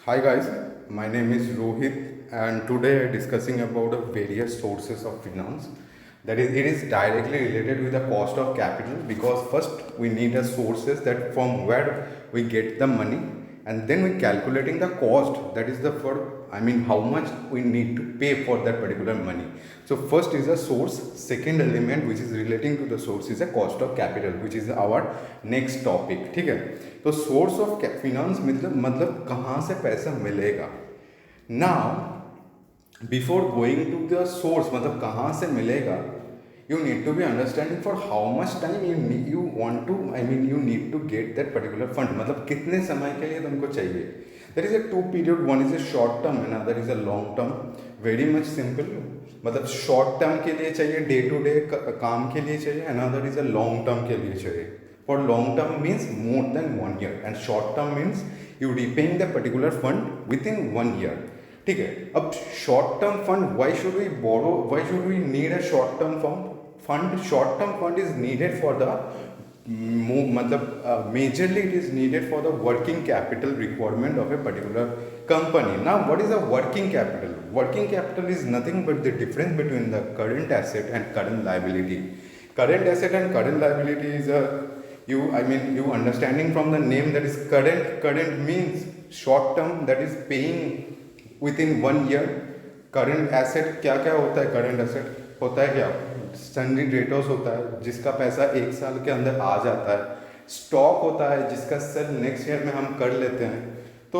Hi guys, my name is Rohit and today I'm discussing about the various sources of finance. That is, it is directly related with the cost of capital because first we need a sources that from where we get the money and then we calculating the cost that is the for how much we need to pay for that particular money. So first is a source, second element which is relating to the source is a cost of capital which is our next topic. ठीक है, तो source of finance मतलब कहाँ से पैसा मिलेगा. Now before going to the source मतलब कहाँ से मिलेगा, you need to be understanding for how much time you want to you need to get that particular fund. मतलब कितने समय के लिए तुमको चाहिए. there is a two period, one is a short term and other is a long term. very much simple. मतलब short term के लिए चाहिए, डे टू डे काम के लिए चाहिए, another is a long term के लिए चाहिए. For long term means more than 1 year and short term means you repaying the particular fund within 1 year. ठीक है, अब short term fund why should we borrow, why should we need a short term fund. Short term fund is needed for the मतलब majorly it is needed for the working capital requirement of a particular company. Now what is a working capital? Working capital is nothing but the difference between the current asset and current liability. Current asset and current liability is a you understanding from the name that is current. Current means short term, that is paying within 1 year. Current asset क्या क्या होता है. Current asset होता है क्या, Sunny debtors होता है जिसका पैसा 1 साल के अंदर आ जाता है. स्टॉक होता है जिसका सेल नेक्स्ट ईयर में हम कर लेते हैं. तो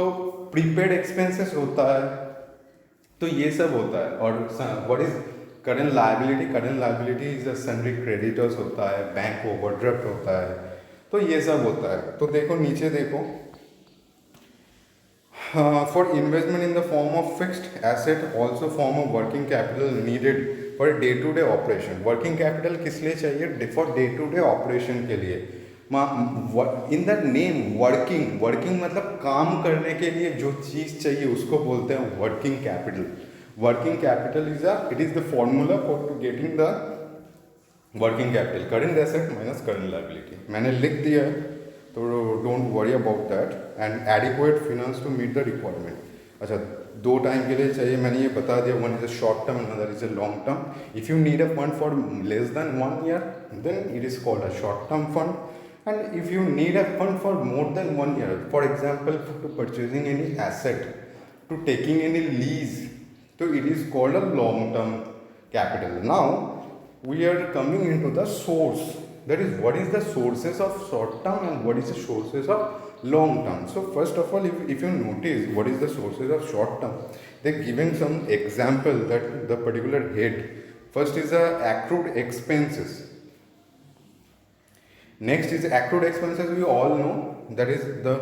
प्रीपेड एक्सपेंसेस होता है. तो ये सब होता है. और what is current liability? Current liability is Sunny creditors होता है, बैंक ओवरड्राफ्ट होता है. तो ये सब होता है. तो देखो नीचे देखो, for investment in the form of fixed asset also form of working capital needed for day to day operation. working capital किस लिए चाहिए? for day to day operation के लिए. In the name working, working मतलब काम करने के लिए जो चीज़ चाहिए उसको बोलते हैं working capital. Working capital is it is the formula for to getting the working capital. Current asset minus current liability मैंने लिख दिया है, तो don't worry about that. And adequate finance to meet the requirement. अच्छा, दो time के लिए चाहिए, मैंने ये बता दिया. One is a short term, another is a long term. If you need a fund for less than 1 year then it is called a short term fund. And if you need a fund for more than 1 year, for example to purchasing any asset, to taking any lease, तो it is called a long term capital. Now we are coming into the source, that is what is the sources of short term and what is the sources of long term. So first of all, if you notice what is the sources of short term, they're giving some example that the particular head. First is the accrued expenses. Next is accrued expenses, we all know, that is the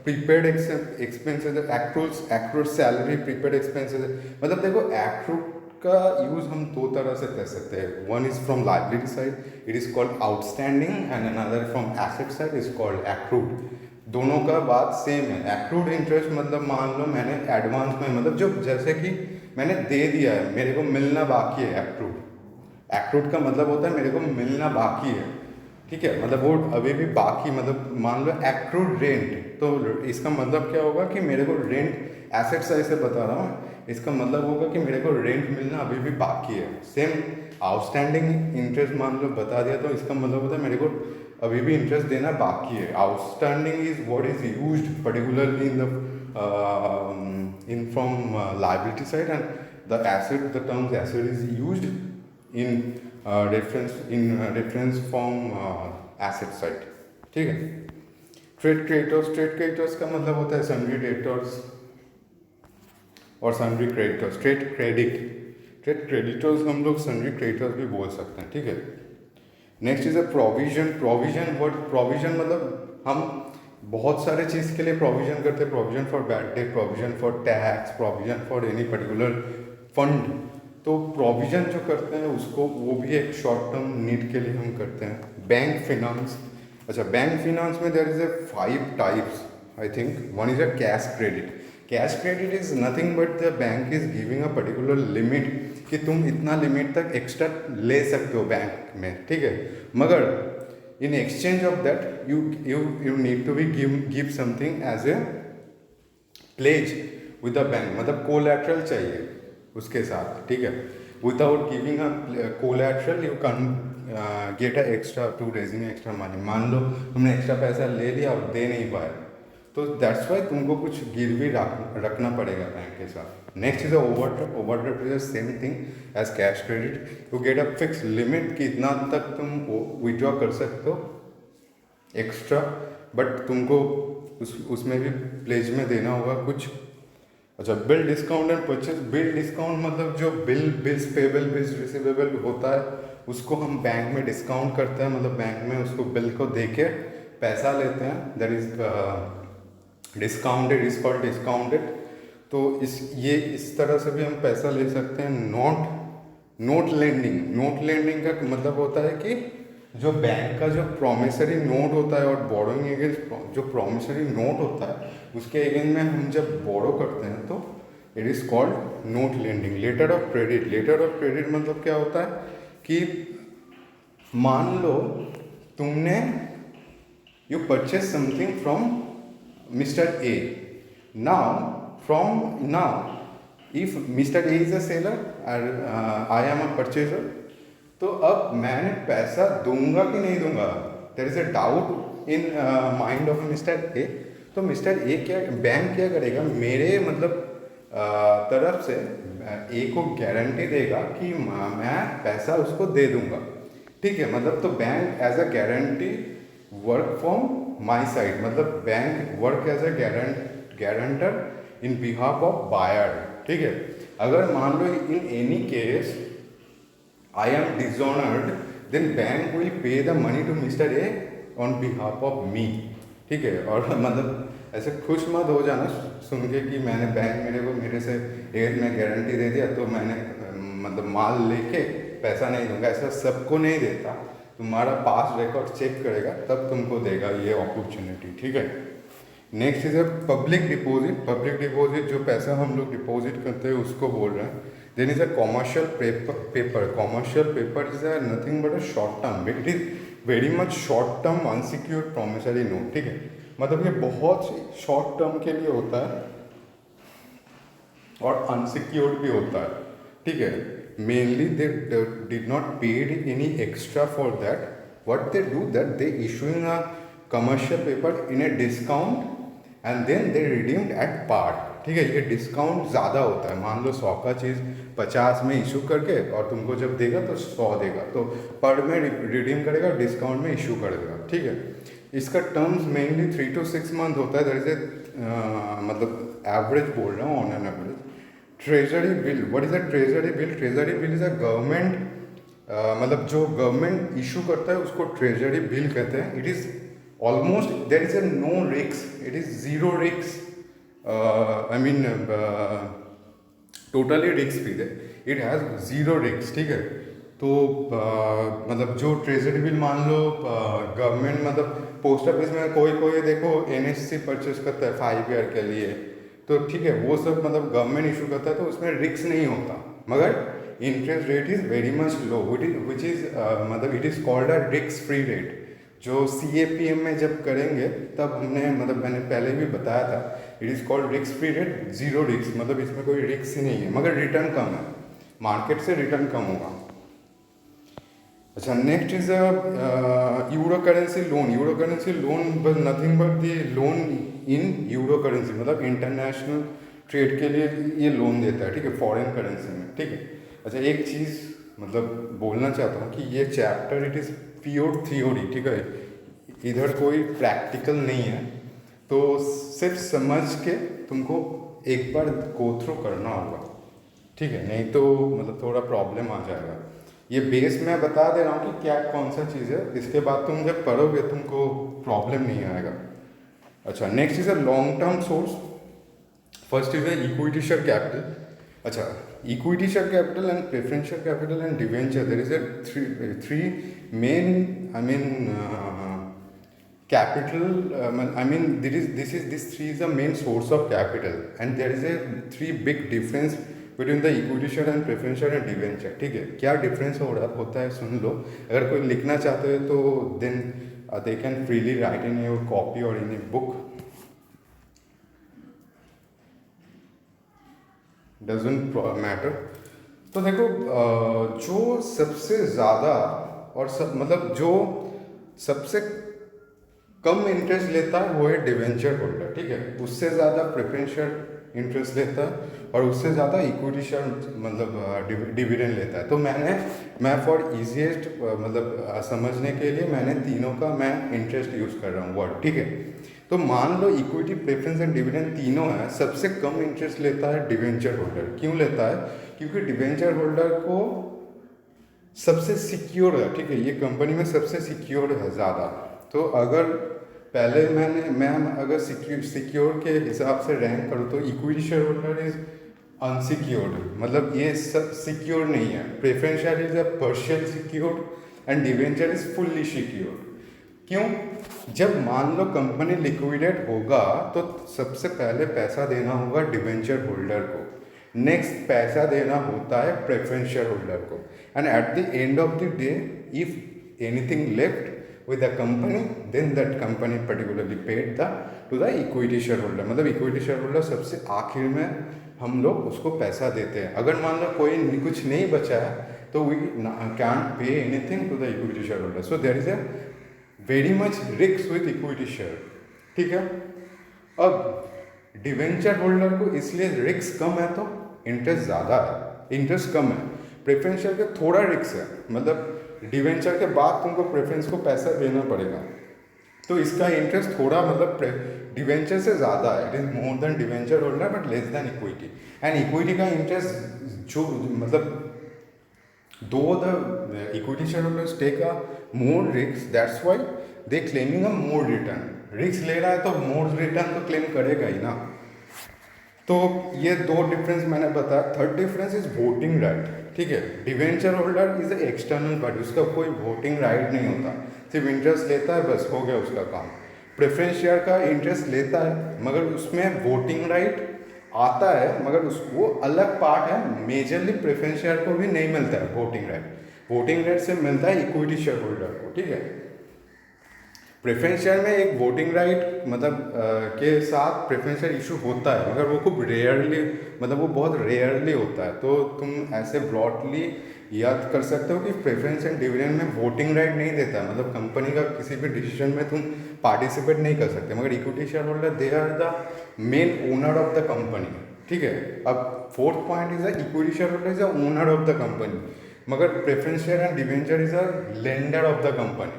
prepaid expenses, the accrued salary, prepaid expenses. मतलब देखो accrued का use हम दो तरह से कर सकते हैं. One is from liability side, it is called outstanding, and another from asset side is called accrued. दोनों का बात सेम है. एक्रूड इंटरेस्ट मतलब मान लो मैंने एडवांस में, मतलब जो जैसे कि मैंने दे दिया है, मेरे को मिलना बाकी है. एक्रूड, एक्रूड का मतलब होता है मेरे को मिलना बाकी है. ठीक है, मतलब वो अभी भी बाकी, मतलब मान लो एक्रूड रेंट, तो इसका मतलब क्या होगा कि मेरे को रेंट एसेट साइड से बता रहा हूँ, इसका मतलब होगा कि मेरे को रेंट मिलना अभी भी बाकी है. सेम आउटस्टैंडिंग इंटरेस्ट मान लो बता दिया, तो इसका मतलब होता है मेरे को अभी भी इंटरेस्ट देना बाकी है. Outstanding is what is used particularly in the in from liability side, and the asset, the terms asset is used in reference from asset side. ठीक है. ट्रेड क्रेडिटर्स, ट्रेड क्रेडिटर्स का मतलब होता है सन्ड्री डेटर्स और sundry creditors. Trade creditors हम लोग sundry creditors भी बोल सकते हैं. ठीक है. Next is a provision. Provision word, provision मतलब हम बहुत सारे चीज़ के लिए प्रोविजन करते हैं. Provision for bad debt, provision for tax, provision for any particular fund. तो प्रोविजन जो करते हैं उसको, वो भी एक शॉर्ट टर्म नीड के लिए हम करते हैं. Bank finance. अच्छा, बैंक फिनांस में there is a 5 types I think. One is a cash credit. Cash credit is nothing but the bank is giving a particular limit कि तुम इतना लिमिट तक एक्स्ट्रा ले सकते हो बैंक में. ठीक है, मगर in exchange of that you need to be give something as a pledge with a bank, मतलब कोलैटरल चाहिए उसके साथ, ठीक है। Without giving a collateral you can get a extra to raising extra money. मान लो तुमने एक्स्ट्रा पैसा ले लिया और दे नहीं पाए, तो दैट्स वाई तुमको कुछ गिरवी रखना पड़ेगा बैंक के साथ। Next is overdraft. Overdraft is the same thing as cash credit. You get a fix limit कि इतना तक तुम विड्रॉ कर सकते हो एक्स्ट्रा, बट तुमको उसमें भी प्लेज में देना होगा कुछ। अच्छा, bill discount and purchase. Bill discount मतलब जो बिल्स पेबल बिल्स रिसीवेबल होता है उसको हम बैंक में डिस्काउंट करते हैं, मतलब बैंक में उसको बिल को दे के पैसा लेते हैं, that is discounted, is called discounted. तो इस तरह से भी हम पैसा ले सकते हैं। Note lending. नोट लेंडिंग का मतलब होता है कि जो बैंक का जो प्रोमिसरी नोट होता है और बोरोइंग अगेंस्ट जो प्रोमिसरी नोट होता है उसके अगेंस्ट में हम जब बोरो करते हैं तो it is called note lending. Letter of credit. Letter of credit मतलब क्या होता है कि मान लो तुमने you purchase something from mister A. now if Mr. A is a seller and I am a purchaser, तो अब मैंने पैसा दूंगा कि नहीं दूंगा, there is a doubt in mind of mister A. तो मिस्टर ए क्या, बैंक क्या करेगा, मेरे मतलब तरफ से ए को गारंटी देगा कि मैं पैसा उसको दे दूंगा, ठीक है। मतलब तो bank as a guarantee work from my side, मतलब bank work as a guarantor in behalf of buyer, ठीक है। अगर मान लो in any case I am dishonored, then bank will pay the money to Mr. A on behalf of me, ठीक है। और मतलब ऐसे खुश मत हो जाना सुन के कि मैंने बैंक मेरे से एक में गारंटी दे दिया तो मैंने मतलब माल लेके पैसा नहीं दूंगा, ऐसा सबको नहीं देता। तुम्हारा पास रिकॉर्ड चेक करेगा तब तुमको देगा ये अपॉर्चुनिटी, ठीक है। Next is a public deposit. Public deposit जो पैसा हम लोग डिपॉजिट करते हैं उसको बोल रहे हैं। Then is a commercial paper. Commercial paper is a nothing but a short term, it is very much short term unsecured promissory note, ठीक है। मतलब ये बहुत शॉर्ट टर्म के लिए होता है और अनसिक्योर्ड भी होता है, ठीक है। Mainly they did not paid any extra for that, what they do that they issuing a commercial paper in a discount and then they redeemed at par, ठीक है। ये डिस्काउंट ज़्यादा होता है, मान लो 100 का चीज़ 50 में इशू करके और तुमको जब देगा तो 100 देगा, तो पर में रिडीम करेगा, डिस्काउंट में इशू करेगा, ठीक है। इसका टर्म्स मेनली 3 to 6 मंथ होता है, दैट इज ए मतलब एवरेज बोल रहा हूँ, on an average. Treasury bill. What is a treasury bill? Treasury bill is a government मतलब जो गवर्नमेंट इशू करता है उसको ट्रेजरी बिल कहते हैं। It is almost there is a no risks, it is zero risks, I mean totally risk free है, it has zero risks, ठीक है। तो मतलब जो ट्रेजरी बिल मान लो गवर्नमेंट मतलब पोस्ट ऑफिस में कोई देखो NSC परचेज करता है 5 ईयर के लिए, तो ठीक है वो सब मतलब गवर्नमेंट इशू करता है तो उसमें रिस्क नहीं होता, मगर interest rate is very much low, which is मतलब it is called a risk free rate. जो CAPM में जब करेंगे तब हमने मतलब मैंने पहले भी बताया था, it is called risk free rate, zero risk, मतलब इसमें कोई रिस्क ही नहीं है, मगर रिटर्न कम है, मार्केट से रिटर्न कम होगा। अच्छा, next is euro currency loan. Euro currency loan बस nothing but the loan in euro currency, मतलब इंटरनेशनल ट्रेड के लिए ये लोन देता है, ठीक है, फॉरेन करेंसी में, ठीक है। अच्छा, एक चीज़ मतलब बोलना चाहता हूँ कि ये chapter it is pure theory, ठीक है, इधर कोई प्रैक्टिकल नहीं है, तो सिर्फ समझ के तुमको एक बार गो थ्रू करना होगा, ठीक है, नहीं तो मतलब थोड़ा प्रॉब्लम आ जाएगा। ये बेस मैं बता दे रहा हूँ कि क्या कौन सा चीज़ है, इसके बाद तुम जब पढ़ोगे तुमको प्रॉब्लम नहीं आएगा। अच्छा, next is a long term source. First is a equity share capital. अच्छा, equity share capital and preferential capital and debenture, there is a three main capital, this three is the main source of capital, and there is a three big difference between the equity share and preferential and debenture, ठीक है। क्या difference होता है सुन लो, अगर कोई लिखना चाहते हो तो then they can freely write in your copy और in a book. Doesn't matter. तो देखो जो सबसे ज़्यादा और मतलब जो सबसे कम इंटरेस्ट लेता है वो है डिवेंचर होल्डर, ठीक है। उससे ज़्यादा प्रेफरेंस शेयर इंटरेस्ट लेता है और उससे ज़्यादा इक्विटी शेयर मतलब डिविडेंड लेता है। तो मैं फॉर इजीएस्ट मतलब समझने के लिए मैंने तीनों का मैं इंटरेस्ट यूज़ कर रहा हूँ वर्ड, ठीक है। तो मान लो इक्विटी, प्रेफरेंस एंड डिविडेंड तीनों है, सबसे कम इंटरेस्ट लेता है डिवेंचर होल्डर। क्यों लेता है? क्योंकि डिवेंचर होल्डर को सबसे सिक्योर है, ठीक है, ये कंपनी में सबसे सिक्योर है ज़्यादा। तो अगर पहले मैं अगर सिक्योर के हिसाब से रैंक करूँ तो equity share holder is unsecured, मतलब ये सब सिक्योर नहीं है। Preference share is a partial secured and debenture is fully secured. क्यों? जब मान लो कंपनी लिक्विडेट होगा तो सबसे पहले पैसा देना होगा डिवेंचर होल्डर को, नेक्स्ट पैसा देना होता है प्रेफरेंस शेयर होल्डर को, and eight the end of the day if anything left with the company then that company particularly paid to the equity shareholder। मतलब इक्विटी शेयर होल्डर सबसे आखिर में हम लोग उसको पैसा देते हैं। अगर मान लो कोई कुछ नहीं बचा है तो we can't pay anything to the equity shareholder, so there is a very much risk with equity share, ठीक है। अब डिवेंचर होल्डर को इसलिए रिस्क कम है तो इंटरेस्ट ज़्यादा है, इंटरेस्ट कम है। प्रेफरेंस शेयर का थोड़ा रिस्क है, मतलब डिवेंचर के बाद तुमको प्रेफरेंस को पैसा देना पड़ेगा, तो इसका इंटरेस्ट थोड़ा मतलब डिवेंचर से ज़्यादा है। It is more than debenture holder but less than equity. And equity का इंटरेस्ट जो मतलब दो the equity share holders take a more risk, that's why they claiming a more return. Risk ले रहा है तो मोर रिटर्न तो claim करेगा ही ना। तो ये दो डिफरेंस मैंने बताया। Third difference is voting right, ठीक है। Debenture holder is a external party, उसका कोई वोटिंग राइट नहीं होता, सिर्फ इंटरेस्ट लेता है, बस हो गया उसका काम। प्रेफरेंस शेयर का इंटरेस्ट लेता है मगर उसमें वोटिंग राइट आता है, मगर वो अलग पार्ट है। मेजरली प्रेफरेंस शेयर को भी नहीं मिलता है वोटिंग राइट, वोटिंग राइट से मिलता है इक्विटी शेयर होल्डर को, ठीक है। प्रेफरेंस शेयर में एक वोटिंग राइट मतलब के साथ प्रेफरेंस शेयर इशू होता है, मगर वो खूब रेयरली, मतलब वो बहुत रेयरली होता है। तो तुम ऐसे ब्रॉडली याद कर सकते हो कि प्रेफरेंस एंड डिविडेंड में वोटिंग राइट नहीं देता है, मतलब कंपनी का किसी भी डिसीजन में तुम पार्टिसिपेट नहीं कर सकते। मगर equity share holder they are the main owner of the company, ठीक है। अब fourth point is the equity share holder is the owner of the company, मगर preference share and debenture is a lender of the company,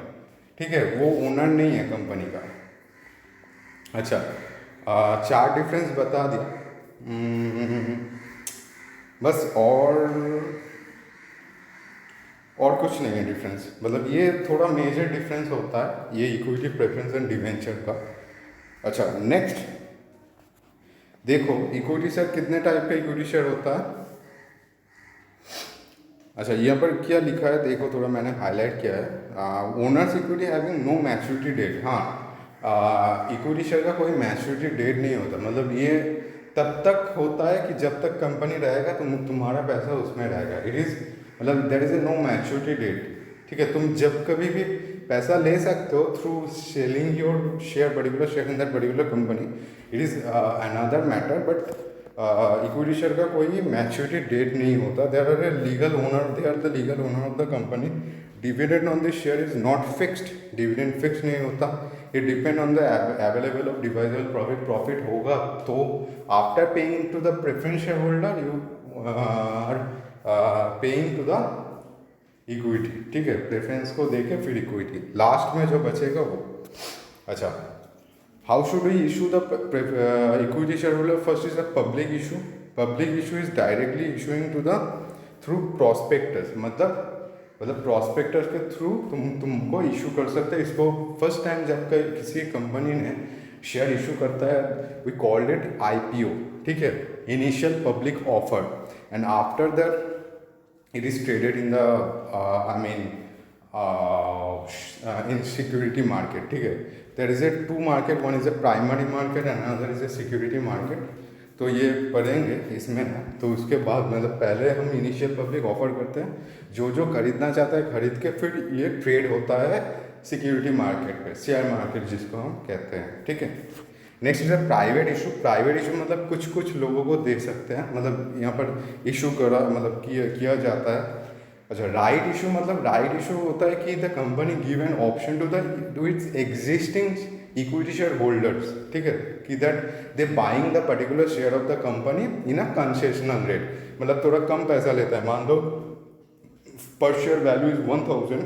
ठीक है, वो owner नहीं है company का। अच्छा, चार डिफरेंस बता दिया। बस और कुछ नहीं है डिफरेंस, मतलब ये थोड़ा मेजर डिफरेंस होता है ये इक्विटी, प्रेफरेंस एंड डिवेंचर का। अच्छा, नेक्स्ट देखो इक्विटी शेयर कितने टाइप का इक्विटी शेयर होता है। अच्छा, यहाँ पर क्या लिखा है देखो, थोड़ा मैंने हाईलाइट किया है। Owners equity having no maturity date. हाँ, इक्विटी शेयर का कोई मैच्योरिटी डेट नहीं होता, मतलब ये तब तक होता है कि जब तक कंपनी रहेगा तो तुम्हारा पैसा उसमें रहेगा। इट इज़ मतलब there is a no maturity date, ठीक है। तुम जब कभी भी पैसा ले सकते हो through selling your share, particular share in that particular company. It is another matter, but equity share का कोई मैच्योरिटी डेट नहीं होता। There are a legal owner, they are the legal owner of the company. Dividend on the share is not fixed, dividend fix नहीं होता। It depend on the available of divisible profit. Profit होगा तो after paying to the preference share holder you are paying to the equity, ठीक है। Preference को देके फिर equity, last में जो बचेगा वो। अच्छा, how should we issue the equity share holder? First is the public issue. Public issue is directly issuing to the through prospectus, मतलब प्रॉस्पेक्टस के थ्रू तुमको इशू कर सकते हैं इसको। फर्स्ट टाइम जब किसी कंपनी ने शेयर इशू करता है, वी कॉल्ड इट IPO, ठीक है, initial public offer, and after that it is traded in the in security market, ठीक है। there is a two market, one is a primary market and another is a security market। तो ये पढ़ेंगे इसमें ना, तो उसके बाद मतलब पहले हम इनिशियल पब्लिक ऑफर करते हैं, जो खरीदना चाहता है खरीद के फिर ये ट्रेड होता है सिक्योरिटी मार्केट पे, शेयर मार्केट जिसको हम कहते हैं, ठीक है। Next is a private issue. Private issue मतलब कुछ कुछ लोगों को दे सकते हैं, मतलब यहाँ पर इशू करा मतलब किया जाता है। अच्छा, राइट इशू मतलब राइट इशू होता है कि the company give an option to its existing equity share holders, ठीक है, कि that they buying the particular share of the company in a concessional rate, मतलब थोड़ा कम पैसा लेता है। मान लो per share value is 1000,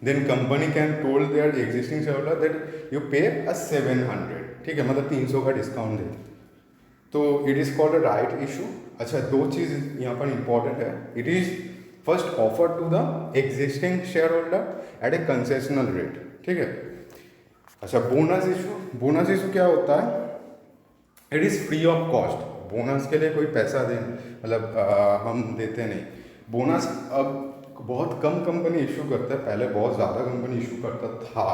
then company can told their existing shareholder that you pay a 700, ठीक है, मतलब 300 का डिस्काउंट दे, तो it is called a right issue. अच्छा, दो चीज़ यहाँ पर इंपॉर्टेंट है। It is first offer to the existing share holder at a concessional rate, ठीक है। अच्छा, बोनस इशू। बोनस इशू क्या होता है? It is free of cost. Bonus के लिए कोई पैसा दे मतलब हम देते नहीं। बोनस अब बहुत कम कंपनी इशू करता है, पहले बहुत ज़्यादा कंपनी इशू करता था,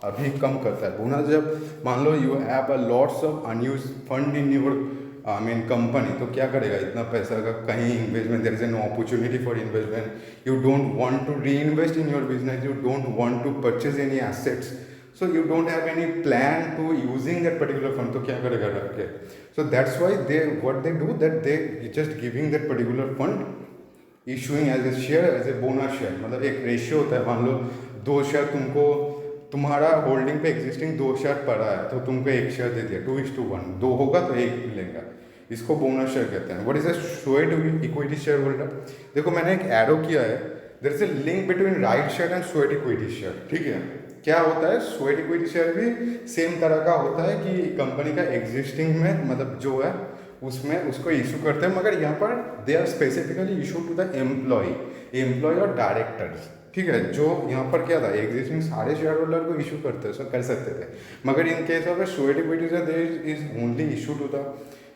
अभी कम करता है बोनस। जब मान लो you have a lots of unused fund in your company, तो क्या करेगा इतना पैसा का? कहीं investment, there is an opportunity for investment, you don't want to reinvest in your business, you don't want to purchase any assets, so you don't have any plan to using that particular fund, तो क्या करेगा रख के? So that's why they what they do that they just giving that particular fund issuing as a share as a bonus share, मतलब एक ratio होता है। मान लो 2 शेयर तुमको, तुम्हारा होल्डिंग पे एग्जिस्टिंग 2 शेयर पड़ा है, तो तुमको 1 शेयर दे दिया, 2:1, 2 होगा तो 1 मिलेगा, इसको बोनस शेयर कहते हैं। What is a sweat equity share holder? देखो मैंने एक एरो किया है, there is a link between right share and sweat equity share, ठीक है। क्या होता है? स्वेट इक्विटी शेयर भी सेम तरह का होता है कि कंपनी का एग्जिस्टिंग में मतलब जो है उसमें उसको इशू करते हैं, मगर यहाँ पर they are specifically issue to the employee और डायरेक्टर्स, ठीक है। जो यहाँ पर क्या था, एग्जिस्टिंग सारे शेयर होल्डर को इशू करते कर सकते थे, मगर in case of sweat equity share there is only issue to the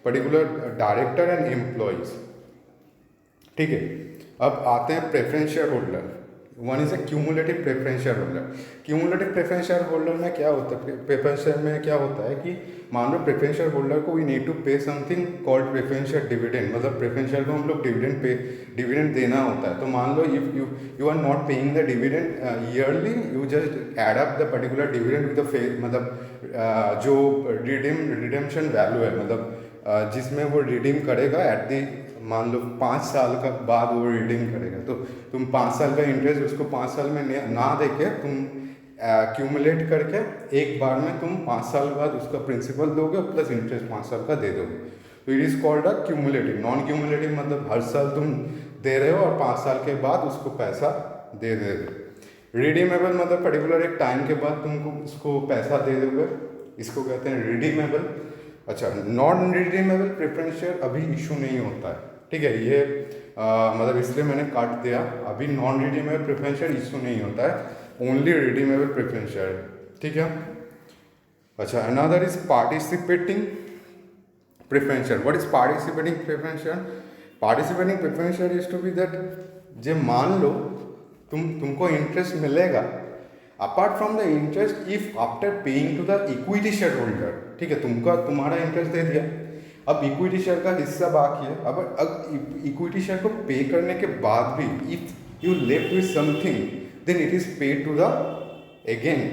particular director and employees, ठीक है। अब आते हैं preference share holder. One is a cumulative preference share holder. Cumulative preference share holder में क्या होता है? प्रेफरेंस शेयर में क्या होता है कि मान लो प्रेफरेंस शेयर होल्डर को we need to pay something called preference share dividend, मतलब प्रेफरेंस शेयर को हम लोग डिविडेंड देना होता है। तो मान लो if you are not paying the dividend yearly, you just add up the particular dividend with the मतलब जो रिडेम्पशन वैल्यू है, मतलब जिसमें वो रिडीम करेगा एट दी, मान लो 5 साल का बाद वो रिडीम करेगा, तो तुम 5 साल का इंटरेस्ट उसको 5 साल में ना देके तुम क्यूमुलेट करके एक बार में तुम 5 साल बाद उसका प्रिंसिपल दोगे प्लस इंटरेस्ट 5 साल का दे दोगे, तो it is called a cumulative. Non cumulative मतलब हर साल तुम दे रहे हो और 5 साल के बाद उसको पैसा दे रहे हो। रिडीमेबल मतलब पर्टिकुलर एक टाइम के बाद तुमको उसको पैसा दे दोगे, इसको कहते हैं रिडीमेबल। अच्छा, नॉन रिडीमेबल प्रेफरेंस शेयर अभी इशू नहीं होता है, ठीक है। ये मतलब इसलिए मैंने काट दिया, अभी non redeemable preference share issue नहीं होता है, ओनली रिडीमेबल प्रेफरेंस शेयर, ठीक है। अच्छा, another is participating preference share. What is participating preference share? Participating preference share is to be that, जे मान लो तुमको इंटरेस्ट मिलेगा apart from the interest if after paying to the equity share holder, ठीक है। तुम्हारा इंटरेस्ट दे दिया, अब इक्विटी शेयर का हिस्सा बाकी है। अब इक्विटी शेयर को पे करने के बाद भी if you left with something then it is pay to the again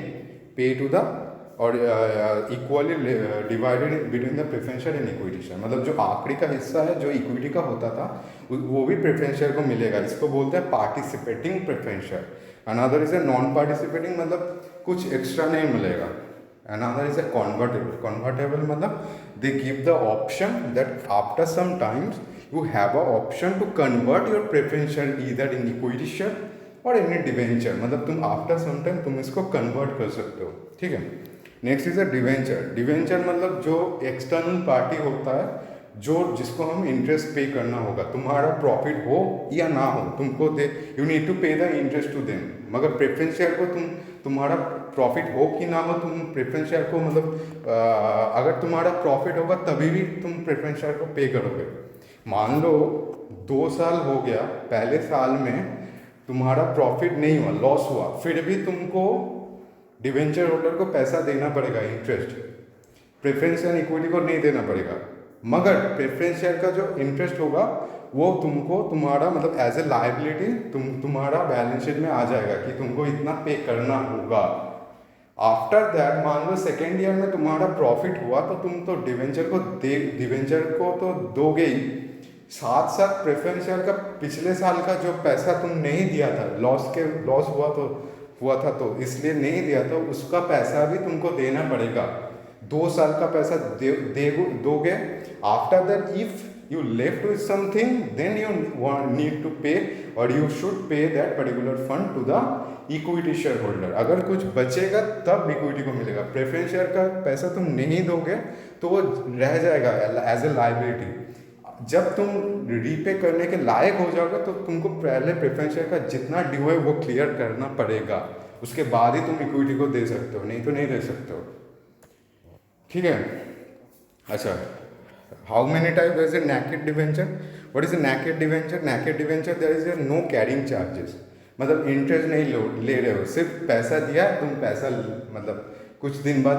pay to the और equally divided between the preference share and equity share, मतलब जो आखिरी का हिस्सा है जो इक्विटी का होता था वो भी प्रेफरेंस शेयर को मिलेगा। इसको बोलते हैं participating preference share. Another is a non participating, मतलब कुछ एक्स्ट्रा नहीं मिलेगा। Another is a convertible. Convertible मतलब they give the option that after some times you have a option to convert your preference share either in equity share or any debenture, मतलब तुम after some time तुम इसको convert कर सकते हो, ठीक है। Next is a debenture. Debenture मतलब जो एक्सटर्नल पार्टी होता है जो जिसको हम इंटरेस्ट पे करना होगा, तुम्हारा प्रॉफिट हो या ना हो तुमको दे, यू नीड टू पे द इंटरेस्ट टू देम। मगर प्रेफरेंस शेयर को तुम्हारा प्रॉफिट हो कि ना हो, तुम प्रेफरेंस शेयर को मतलब अगर तुम्हारा प्रॉफिट होगा तभी भी तुम प्रेफरेंस शेयर को पे करोगे। मान लो 2 साल हो गया, पहले साल में तुम्हारा प्रॉफिट नहीं हुआ, लॉस हुआ, फिर भी तुमको डिवेंचर होल्डर को पैसा देना पड़ेगा इंटरेस्ट, प्रेफरेंस एंड इक्विटी को नहीं देना पड़ेगा। मगर प्रेफरेंस शेयर का जो इंटरेस्ट होगा वो तुमको तुम्हारा मतलब एज ए लायबिलिटी तुम्हारा बैलेंस शीट में आ जाएगा कि तुमको इतना पे करना होगा। आफ्टर दैट मान लो सेकेंड ईयर में तुम्हारा प्रॉफिट हुआ तो तुम तो डिवेंचर को तो दोगे ही, साथ साथ प्रेफरेंस शेयर का पिछले साल का जो पैसा तुम नहीं दिया था, लॉस हुआ था तो इसलिए नहीं दिया, तो उसका पैसा भी तुमको देना पड़ेगा। 2 साल का पैसा दोगे। After that if you left with something, then you need to pay or you should pay that particular fund to the equity shareholder। अगर कुछ बचेगा तब इक्विटी को मिलेगा। प्रेफरेंस शेयर का पैसा तुम नहीं दोगे तो वो रह जाएगा एज ए लाइबिलिटी। जब तुम रीपे करने के लायक हो जाओगे तो तुमको पहले प्रेफरेंस शेयर का जितना ड्यू है वो क्लियर करना पड़ेगा, उसके बाद ही तुम इक्विटी को दे सकते हो, नहीं तो नहीं दे सकते हो। ठीक है। अच्छा, how many types there is a naked debenture? What is a naked debenture? Naked debenture there is a no carrying charges, मतलब इंटरेस्ट नहीं ले रहे हो, सिर्फ पैसा दिया तुम पैसा मतलब कुछ दिन बाद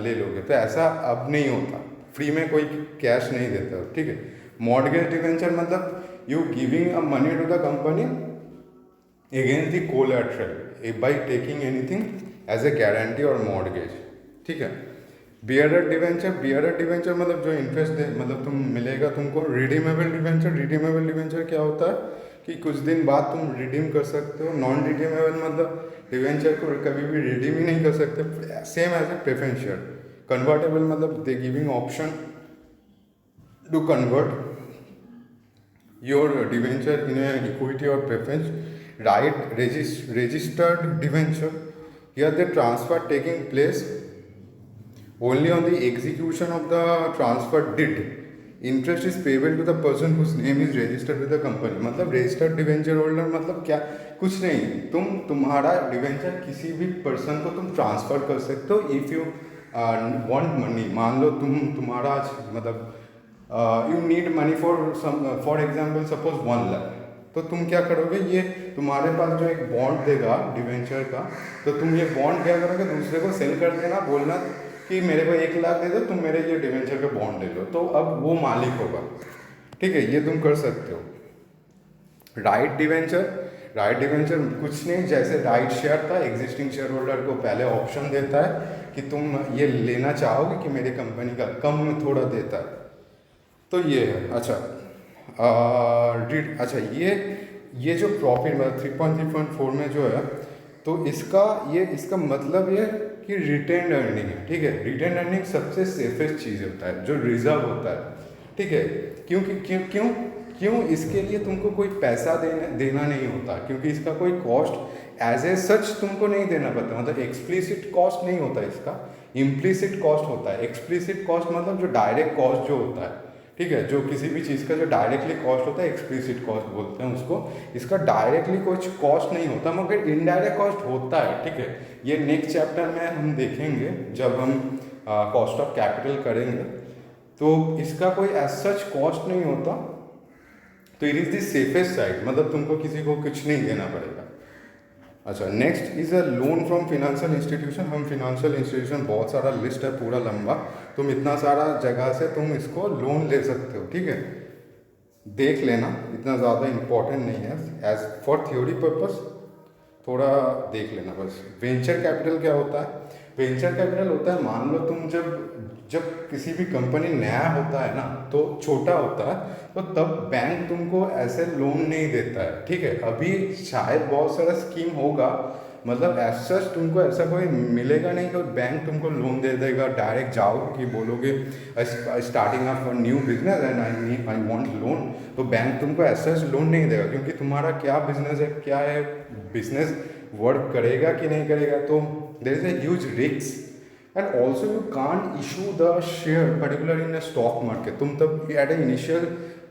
ले लोगे, तो ऐसा अब नहीं होता, फ्री में कोई कैश नहीं देता हो। ठीक है। मॉर्गेज डिवेंचर मतलब you giving a money to the company against the collateral by taking anything as a guarantee और मॉर्गेज। ठीक है। बियरर डिवेंचर मतलब जो इंटरेस्ट दे मतलब तुम मिलेगा तुमको। रिडीमेबल डिवेंचर क्या होता है कि कुछ दिन बाद तुम रिडीम कर सकते हो। नॉन रिडीमेबल मतलब डिवेंचर को कभी भी रिडीम ही नहीं कर सकते, same as a preference share. Convertible मतलब they giving option to convert your debenture in equity और preference. Right registered debenture, here the transfer taking place only on the execution of the transfer deed, interest is payable to the person whose name is registered with the company। मतलब registered debenture holder मतलब क्या, कुछ नहीं, तुम्हारा debenture किसी भी person को तुम ट्रांसफर कर सकते हो इफ़ यू वांट मनी। मान लो तुम्हारा मतलब you need money for example suppose 1 lakh, तो तुम क्या करोगे, ये तुम्हारे पास जो एक बॉन्ड देगा डिवेंचर का, तो तुम ये बॉन्ड क्या करोगे, दूसरे को सेल कर देना, बोलना कि मेरे को 1 लाख दे दो, तुम मेरे ये डिवेंचर का बॉन्ड ले लो, तो अब वो मालिक होगा। ठीक है, ये तुम कर सकते हो। राइट डिवेंचर कुछ नहीं, जैसे राइट शेयर था, एग्जिस्टिंग शेयर होल्डर को पहले ऑप्शन देता है कि तुम ये लेना चाहोगे कि मेरी कंपनी का, कम में थोड़ा देता है, तो ये है। अच्छा ये जो प्रॉफिट मतलब 3.3.4 में जो है, तो इसका मतलब ये कि रिटेन अर्निंग है। ठीक है, रिटेन अर्निंग सबसे सेफेस्ट चीज़ होता है, जो रिजर्व होता है। ठीक है, क्यों इसके लिए तुमको कोई पैसा देना नहीं होता, क्योंकि इसका कोई कॉस्ट एज ए सच तुमको नहीं देना पड़ता, मतलब एक्सप्लिसिट कॉस्ट नहीं होता इसका, इम्प्लिसिट कॉस्ट होता है। एक्सप्लिसिट कॉस्ट मतलब जो डायरेक्ट कॉस्ट जो होता है, ठीक है, जो किसी भी चीज़ का जो डायरेक्टली कॉस्ट होता है एक्सप्लिसिट कॉस्ट बोलते हैं उसको। इसका डायरेक्टली कुछ कॉस्ट नहीं होता, मगर इनडायरेक्ट कॉस्ट होता है। ठीक है, ये नेक्स्ट चैप्टर में हम देखेंगे जब हम कॉस्ट ऑफ कैपिटल करेंगे, तो इसका कोई एज सच कॉस्ट नहीं होता, तो it is the safest side, मतलब तुमको किसी को कुछ नहीं देना पड़ेगा। अच्छा, next is a loan from financial institution. हम फिनेंशियल इंस्टीट्यूशन बहुत सारा लिस्ट है पूरा लंबा, तुम इतना सारा जगह से तुम इसको लोन ले सकते हो। ठीक है, देख लेना, इतना ज़्यादा इम्पोर्टेंट नहीं है, एज फॉर थ्योरी पर्पस थोड़ा देख लेना बस। वेंचर कैपिटल क्या होता है? वेंचर कैपिटल होता है, मान लो तुम जब किसी भी कंपनी नया होता है ना, तो छोटा होता है, तो तब बैंक तुमको ऐसे लोन नहीं देता है। ठीक है, अभी शायद बहुत सारा स्कीम होगा, मतलब एज सच तुमको ऐसा कोई मिलेगा नहीं कि बैंक तुमको लोन दे देगा। डायरेक्ट जाओ कि बोलोगे starting of new business and I want loan, तो बैंक तुमको एज सच लोन नहीं देगा, क्योंकि तुम्हारा क्या बिजनेस है, क्या है, बिजनेस वर्क करेगा कि नहीं करेगा, तो there is a huge risk. And also you can't issue the share particular in a stock market. तुम तब एट ए इनिशियल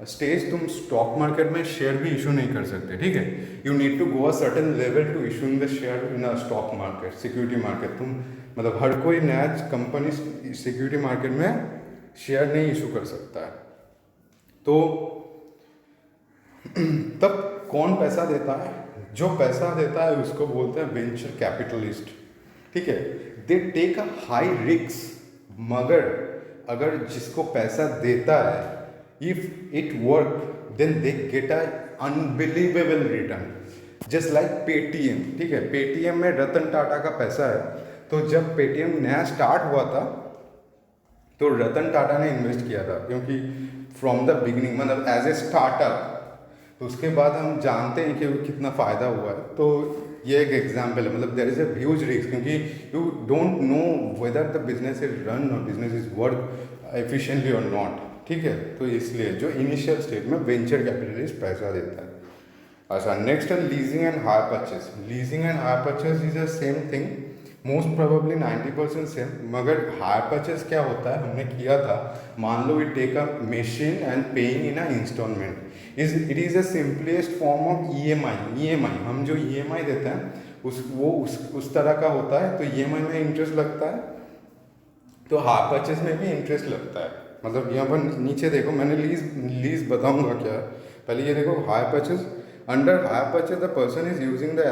स्टेज तुम स्टॉक मार्केट में शेयर भी इशू नहीं कर सकते। ठीक है, you need to go a certain level to issuing the share in a stock market, security market. तुम मतलब हर कोई नया कंपनी सिक्योरिटी मार्केट में शेयर नहीं इशू कर सकता है। तो तब कौन पैसा देता है? जो पैसा देता है उसको बोलते हैं वेंचर कैपिटलिस्ट। ठीक है, they take a high risk, मगर अगर जिसको पैसा देता है, if it work then they get a unbelievable return, just like Paytm. ठीक है, पेटीएम में रतन टाटा का पैसा है, तो जब पेटीएम नया स्टार्ट हुआ था तो रतन टाटा ने इन्वेस्ट किया था, क्योंकि फ्रॉम द बिगिनिंग मतलब एज ए स्टार्टअप। तो उसके बाद हम जानते हैं कि कितना फ़ायदा हुआ है। तो ये एक एग्जाम्पल है, मतलब there is a huge risk, क्योंकि you don't know whether the business is run और बिजनेस इज वर्क एफिशिएंटली और नॉट। ठीक है, तो इसलिए जो इनिशियल स्टेज में वेंचर कैपिटलिस्ट पैसा देता है। अच्छा, नेक्स्ट है leasing and hire purchase. Leasing and hire purchase is a same thing, most probably 90% same. मगर हायर परचेज क्या होता है, हमने किया था, मान लो we take a machine and paying in a installment, it is a simplest form of EMI. हम जो ईएमआई देते हैं उस तरह का होता है। तो ईएमआई में इंटरेस्ट लगता है, तो हायर परचेज में भी इंटरेस्ट लगता है। मतलब यहाँ पर नीचे देखो, मैंने लीज बताऊंगा क्या है। पहले ये देखो, hire purchase, under hire purchase the person is using the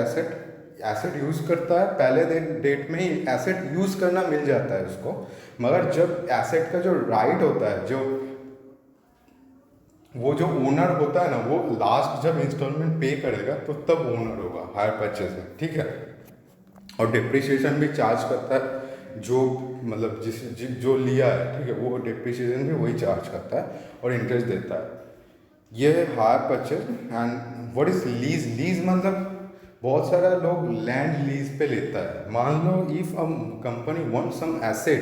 asset use करता है। पहले डेट में ही एसेट यूज करना मिल जाता है उसको, मगर जब एसेट का जो राइट होता है, वो जो ओनर होता है ना, वो लास्ट जब इंस्टॉलमेंट पे करेगा तो तब ओनर होगा हायर परचेज में। ठीक है, और डिप्रिसिएशन भी चार्ज करता है, जो मतलब जो लिया है, ठीक है, वो डिप्रिसिएशन भी वही चार्ज करता है और इंटरेस्ट देता है। ये है hire purchase. And what is lease? Lease मतलब बहुत सारा लोग लैंड लीज पे लेता है। मान लो if a company want some asset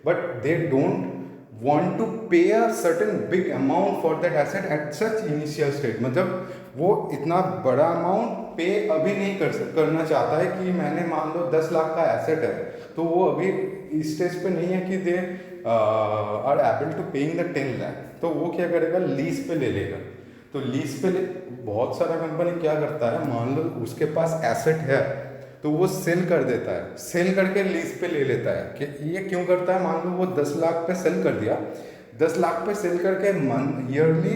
but they don't want to pay a certain big amount for that asset at such initial stage, मतलब वो इतना बड़ा अमाउंट पे अभी नहीं करना चाहता है। कि मैंने मान लो 10 लाख का एसेट है, तो वो अभी इस स्टेज पे नहीं है कि they are able to paying the 10 lakh. तो वो क्या करेगा, लीज पे ले लेगा। तो लीज पे बहुत सारा कंपनी क्या करता है, मान लो उसके पास एसेट है तो वो सेल कर देता है, सेल करके लीज पे ले लेता है। कि ये क्यों करता है, मान लो वो 10 लाख पे सेल कर दिया, 10 लाख पे सेल करके ईयरली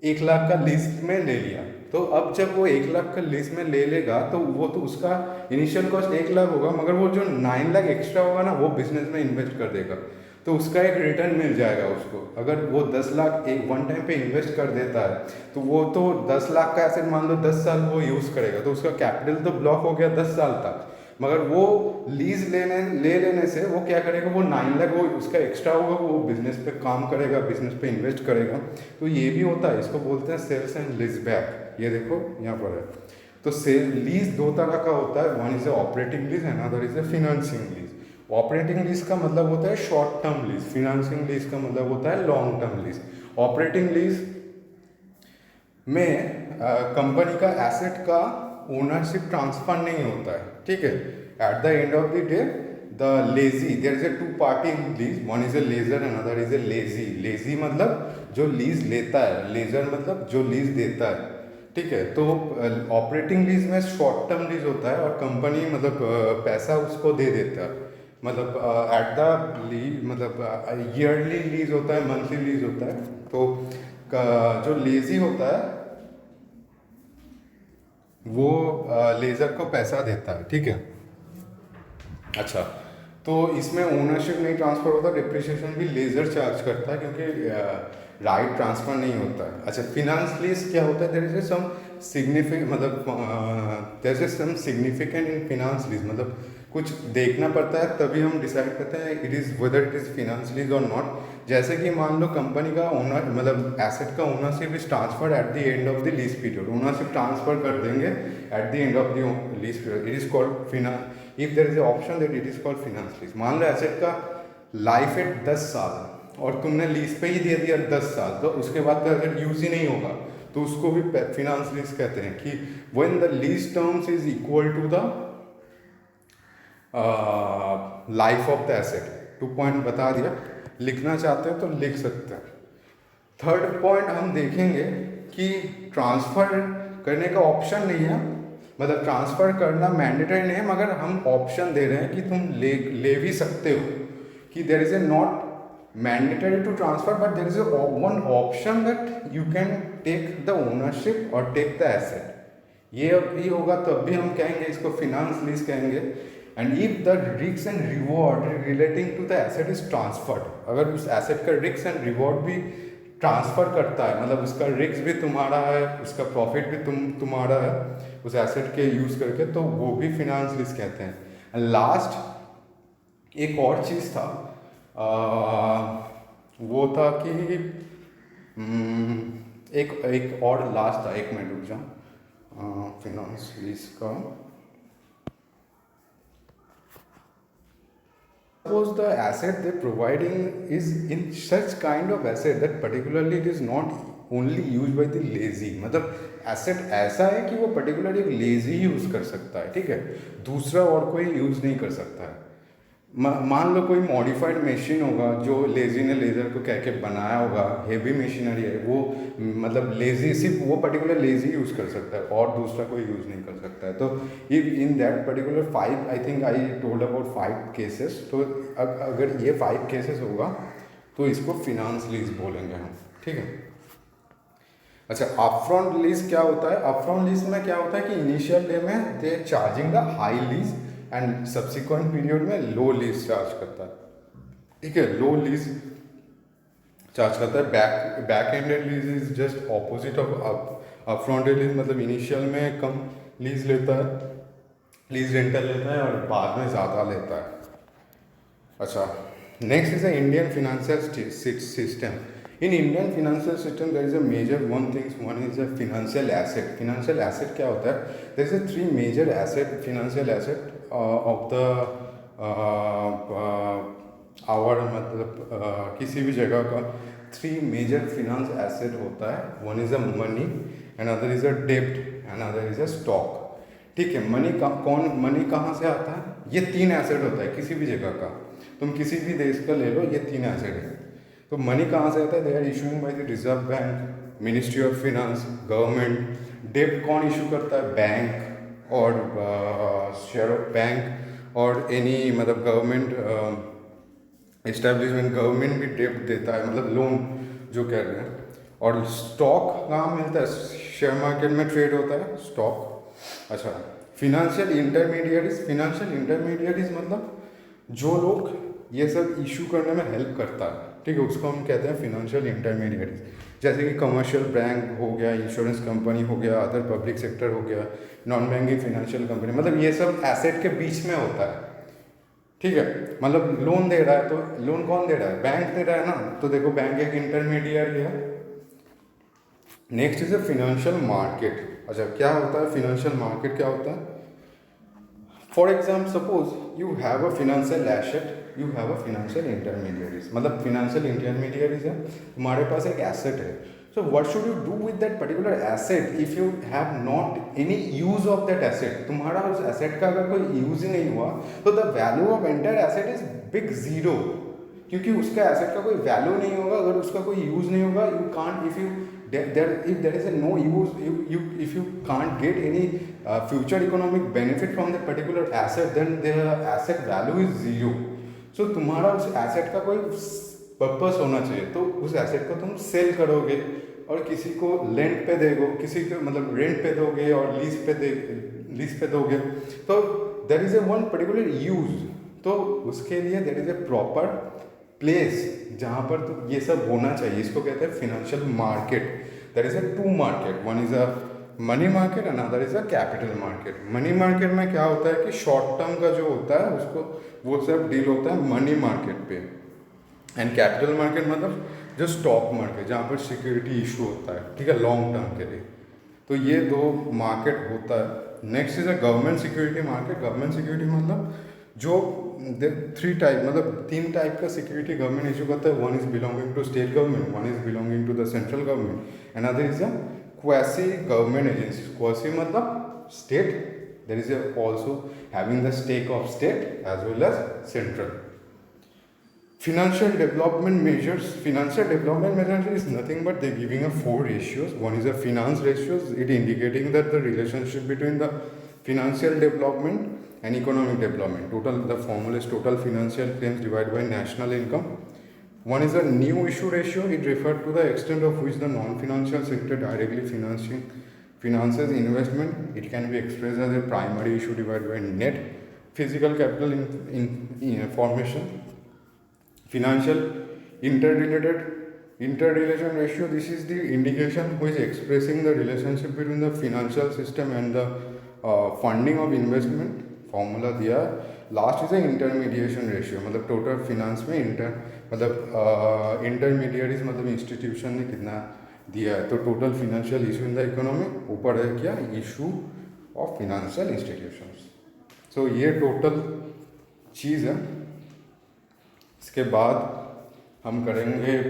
1 लाख का लीज में ले लिया। तो अब जब वो 1 लाख का लीज में ले लेगा तो वो तो उसका इनिशियल कॉस्ट 1 लाख होगा, मगर वो जो 9 लाख एक्स्ट्रा होगा ना, वो बिजनेस में इन्वेस्ट कर देगा। तो उसका एक रिटर्न मिल जाएगा उसको। अगर वो 10 लाख एक वन टाइम पे इन्वेस्ट कर देता है, तो वो तो 10 लाख का एसेट मान लो 10 साल वो यूज़ करेगा, तो उसका कैपिटल तो ब्लॉक हो गया 10 साल तक। मगर वो लीज ले लेने से वो क्या करेगा, वो 9 लाख वो उसका एक्स्ट्रा होगा, वो बिजनेस पे काम करेगा, बिजनेस पे इन्वेस्ट करेगा। तो ये भी होता है, इसको बोलते हैं सेल्स एंड लीज बैक। ये देखो यहाँ पर है। तो सेल लीज दो तरह का होता है, one is operating lease and other is financing lease. Operating lease का मतलब होता है short term lease, financing lease का मतलब होता है long term lease. Operating lease में कंपनी का एसेट का ओनरशिप ट्रांसफर नहीं होता है। ठीक है, at the end of the day the lessee, there is a two party lease, one is a lessor and other is a lessee. Lessee मतलब जो लीज लेता है, लेजर मतलब जो लीज देता है। ठीक है, तो ऑपरेटिंग लीज में शॉर्ट टर्म लीज होता है और कंपनी मतलब पैसा उसको दे देता है। मतलब एट द लीज मतलब ईयरली लीज होता है, मंथली लीज होता है। तो जो लेजी होता है वो लेजर को पैसा देता है। ठीक है, अच्छा, तो इसमें ओनरशिप नहीं ट्रांसफर होता, डिप्रिसिएशन भी लेजर चार्ज करता है, क्योंकि राइट ट्रांसफर नहीं होता है। अच्छा, फिनांस लीज क्या होता है, देयर इज सम सिग्निफिकेंट, मतलब there is some significant in finance lease, मतलब कुछ देखना पड़ता है तभी हम डिसाइड करते हैं it is whether it is finance lease और नॉट। जैसे कि मान लो कंपनी का ओनर मतलब एसेट का ownership is transferred at the end of the lease period, ownership transfer कर देंगे at the end of the lease period, it is called finance. If there is option that it is called finance lease. मान लो asset का life है 10 साल और तुमने lease पे ही दे दिया 10 साल, तो उसके बाद तो एसेट यूज ही नहीं होगा, तो उसको भी फिनांस लीज कहते हैं। कि when the lease terms is equal to the life of the asset. 2 point बता दिया, लिखना चाहते हैं तो लिख सकते हैं। थर्ड पॉइंट हम देखेंगे कि ट्रांसफ़र करने का ऑप्शन नहीं है, मतलब ट्रांसफ़र करना मैंडेटरी नहीं है, मगर हम ऑप्शन दे रहे हैं कि तुम ले भी सकते हो। कि there is a not mandatory to transfer but there is a one option that you can take the ownership और टेक द एसेट। ये भी होगा तब भी हम कहेंगे इसको फिनांस लीज कहेंगे। And if the risk and reward relating to the asset is transferred, अगर उस एसेट का रिस्क एंड रिवॉर्ड भी ट्रांसफ़र करता है, मतलब उसका रिस्क भी तुम्हारा है, उसका प्रॉफिट भी तुम्हारा है उस एसेट के यूज़ करके, तो वो भी फिनांस लीज कहते हैं। एंड लास्ट एक और चीज़ था, वो था कि एक एक और लास्ट था, एक मिनट रुक जाओ, फिनांस लीज का। Suppose the asset they're providing is in such kind of asset that particularly it is not only used by the lazy, मतलब एसेट ऐसा है कि वो पर्टिकुलरली एक लेजी यूज़ कर सकता है, ठीक है, दूसरा और कोई यूज़ नहीं कर सकता है। मान लो कोई मॉडिफाइड मशीन होगा जो लेजी ने लेज़र को कह के बनाया होगा, हेवी मशीनरी है वो, मतलब लेजी सिर्फ वो पर्टिकुलर लेजी यूज़ कर सकता है और दूसरा कोई यूज़ नहीं कर सकता है। तो इन that particular 5, I think I told about 5 cases, तो अगर ये 5 केसेस होगा तो इसको फिनांस लीज बोलेंगे हम, ठीक है। अच्छा, अपफ्रंट लीज क्या होता है? अपफ्रंट लीज में क्या होता है कि इनिशियल डे में they charging the high lease and subsequent period में लो लीज चार्ज करता है, ठीक है, लो लीज चार्ज करता है। Back ended lease is just opposite of upfront lease, मतलब इनिशियल में कम लीज लेता है, लीज रेंटल लेता है और बाद में ज़्यादा लेता है। अच्छा, next is the Indian financial system. In Indian financial system there is a major one is a financial asset. Financial asset क्या होता है? There is a 3 major asset, financial asset of the our, मतलब किसी भी जगह का 3 major finance asset होता है। One is a money, another is अ डेब्ट, अनदर इज अ स्टॉक, ठीक है। मनी कहाँ से आता है? ये 3 एसेट होता है किसी भी जगह का, तुम किसी भी देश का ले लो, ये 3 एसेट है। तो मनी कहाँ से आता है? They are issuing by the reserve bank, ministry of finance, government. डेब्ट कौन इशू करता है? बैंक और शेयर ऑफ बैंक और एनी, मतलब गवर्नमेंट एस्टेब्लिशमेंट, गवर्नमेंट भी डेब्ट देता है, मतलब लोन जो कह रहे हैं। और स्टॉक कहाँ मिलता है? शेयर मार्केट में ट्रेड होता है स्टॉक। अच्छा, फिनेंशियल इंटरमीडिएटरीज। फिनेंशियल इंटरमीडिएटरीज मतलब जो लोग ये सब इशू करने में हेल्प करता है, ठीक है, उसको हम कहते हैं फिनेंशियल इंटरमीडिएटरीज। जैसे कि कमर्शियल बैंक हो गया, इंश्योरेंस कंपनी हो गया, अदर पब्लिक सेक्टर हो गया, नॉन बैंकिंग फिनेंशियल कंपनी, मतलब ये सब एसेट के बीच में होता है, ठीक है। मतलब लोन दे रहा है तो लोन कौन दे रहा है? बैंक दे रहा है ना, तो देखो बैंक एक इंटरमीडिएट है। Next is a financial market. अच्छा, क्या होता है फिनेंशियल मार्केट? क्या होता है? For example, suppose you have a financial asset, you have a financial intermediaries, मतलब फिनेंशियल इंटरमीडिएटरीज है, तुम्हारे पास एक एसेट है। So what should you do with that particular asset if you have not any use of that asset? तुम्हारा उस asset का अगर कोई यूज ही नहीं हुआ तो the value of entire asset is big zero, क्योंकि उसका एसेट का कोई वैल्यू नहीं होगा अगर उसका कोई यूज नहीं होगा। You can't, if there is a no use, if you can't get any future economic benefit from that particular asset, then the asset value is zero. So तुम्हारा उस एसेट का कोई पर्पस होना चाहिए, तो उस एसेट को तुम सेल करोगे और किसी को लेंट पे देगो, किसी को मतलब रेंट पे दोगे और लीज पे दोगे, तो there is a one particular use. तो उसके लिए there is a proper place जहाँ पर तो ये सब होना चाहिए, इसको कहते हैं financial market. There is a 2 market, one is a money market, another is a capital market. Money market में क्या होता है कि शॉर्ट टर्म का जो होता है उसको वो सब डील होता है मनी मार्केट पे। एंड कैपिटल मार्केट मतलब जो स्टॉक मार्केट, जहाँ पर सिक्योरिटी इशू होता है, ठीक है, लॉन्ग टर्म के लिए। तो ये 2 मार्केट होता है। Next is a government security market. Government security मतलब जो 3 टाइप, मतलब 3 टाइप का सिक्योरिटी गवर्नमेंट इशू करता है। One is belonging to state government, one is belonging to the central government, another is a quasi government agency. Quasi मतलब state, there is also having the stake of state as well as central. Financial development measures. Financial development measures is nothing but they're giving a 4 ratios. One is a finance ratios, it indicating that the relationship between the financial development and economic development. Total, the formula is total financial claims divided by national income. One is a new issue ratio. It refers to the extent of which the non-financial sector directly finances investment. It can be expressed as a primary issue divided by net physical capital in formation. Financial interrelation ratio, this is the indication which is expressing the relationship between the financial system and the funding of investment. Formula दिया last is a intermediation ratio, मतलब total finance में intermediate मतलब institution ने कितना दिया है, तो total financial issue in the economy, ऊपर है क्या, इशू ऑफ फिनेंशियल इंस्टीट्यूशंस। सो ये टोटल चीज़ है। इसके बाद हम करेंगे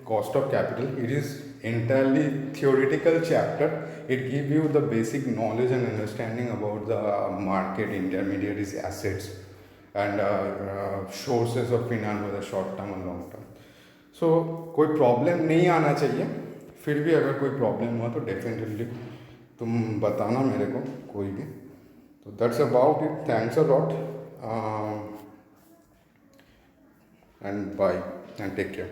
cost of capital. It is entirely theoretical chapter. It give you the basic knowledge and understanding about the market, intermediaries, assets and sources of finance for the short term and long term. So कोई problem नहीं आना चाहिए, फिर भी अगर कोई problem हुआ तो डेफिनेटली तुम बताना मेरे को कोई भी। तो that's about it, thanks a lot and bye and take care.